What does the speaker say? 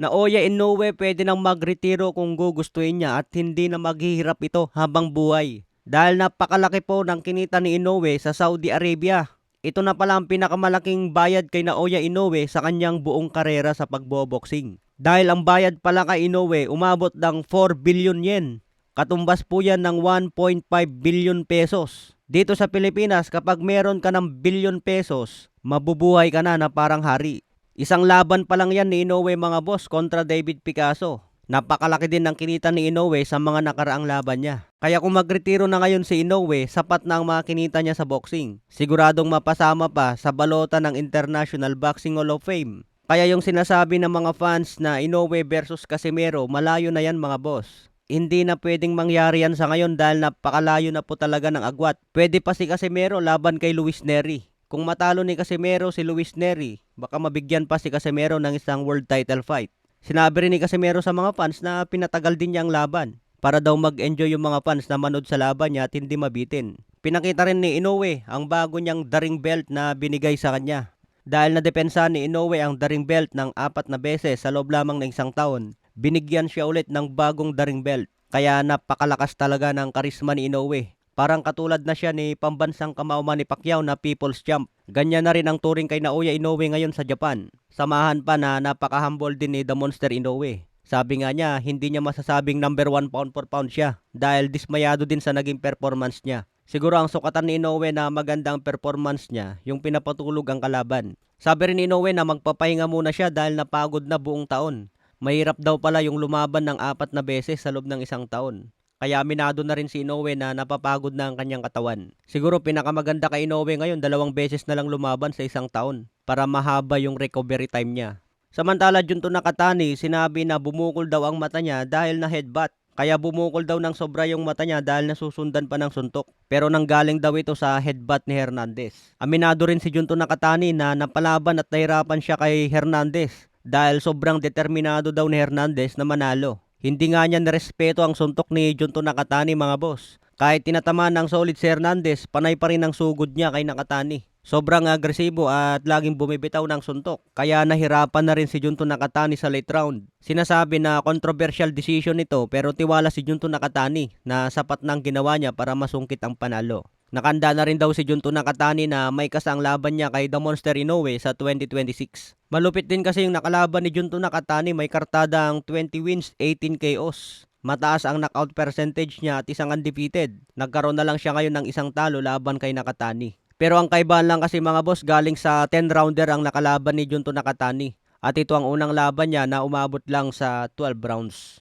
Naoya Inoue pwede nang magretiro kung gugustuhin niya at hindi na maghihirap ito habang buhay. Dahil napakalaki po ng kinita ni Inoue sa Saudi Arabia. Ito na pala ang pinakamalaking bayad kay Naoya Inoue sa kanyang buong karera sa pagboboxing. Dahil ang bayad pala kay Inoue umabot ng 4 billion yen. Katumbas po yan ng 1.5 billion pesos. Dito sa Pilipinas, kapag meron ka ng billion pesos, mabubuhay ka na parang hari. Isang laban pa lang yan ni Inoue mga boss kontra David Picasso. Napakalaki din ng kinita ni Inoue sa mga nakaraang laban niya. Kaya kung magretiro na ngayon si Inoue, sapat na ang mga kinita niya sa boxing. Siguradong mapasama pa sa balota ng International Boxing Hall of Fame. Kaya yung sinasabi ng mga fans na Inoue versus Casimero, malayo na yan mga boss. Hindi na pwedeng mangyari yan sa ngayon dahil napakalayo na po talaga ng agwat. Pwede pa si Casimero laban kay Luis Nery. Kung matalo ni Casimero si Luis Nery, baka mabigyan pa si Casimero ng isang world title fight. Sinabi rin ni Casimero sa mga fans na pinatagal din niya ang laban para daw mag-enjoy yung mga fans na manood sa laban niya at hindi mabitin. Pinakita rin ni Inoue ang bago niyang daring belt na binigay sa kanya. Dahil nadepensa ni Inoue ang daring belt ng 4 na beses sa loob lamang ng isang taon, binigyan siya ulit ng bagong daring belt. Kaya napakalakas talaga ng karisma ni Inoue. Parang katulad na siya ni pambansang kamao Manny Pacquiao na People's Champ. Ganyan na rin ang turing kay Naoya Inoue ngayon sa Japan. Samahan pa na napaka-humble din ni The Monster Inoue. Sabi nga niya, hindi niya masasabing number 1 pound for pound siya dahil dismayado din sa naging performance niya. Siguro ang sukatan ni Inoue na maganda ang performance niya, yung pinapatulog ang kalaban. Sabi rin ni Inoue na magpapahinga muna siya dahil napagod na buong taon. Mahirap daw pala yung lumaban ng 4 na beses sa loob ng isang taon. Kaya aminado na rin si Inoue na napapagod na ang kanyang katawan. Siguro pinakamaganda kay Inoue ngayon, 2 beses na lang lumaban sa isang taon para mahaba yung recovery time niya. Samantala Junto Nakatani, sinabi na bumukol daw ang mata niya dahil na headbutt. Kaya bumukol daw ng sobra yung mata niya dahil nasusundan pa ng suntok. Pero nanggaling daw ito sa headbutt ni Hernandez. Aminado rin si Junto Nakatani na napalaban at nahirapan siya kay Hernandez dahil sobrang determinado daw ni Hernandez na manalo. Hindi nga niya narespeto ang suntok ni Junto Nakatani mga boss. Kahit tinatamaan ng solid si Hernandez, panay pa rin ang sugod niya kay Nakatani. Sobrang agresibo at laging bumibitaw ng suntok. Kaya nahirapan na rin si Junto Nakatani sa late round. Sinasabi na controversial decision ito pero tiwala si Junto Nakatani na sapat na ang ginawa niya para masungkit ang panalo. Nakanda na rin daw si Junto Nakatani na may kasang laban niya kay The Monster Inoue sa 2026. Malupit din kasi yung nakalaban ni Junto Nakatani, may kartadang 20 wins, 18 KOs. Mataas ang knockout percentage niya at isang undefeated. Nagkaroon na lang siya ngayon ng isang talo laban kay Nakatani. Pero ang kaibahan lang kasi mga boss, galing sa 10-rounder ang nakalaban ni Junto Nakatani. At ito ang unang laban niya na umabot lang sa 12 rounds.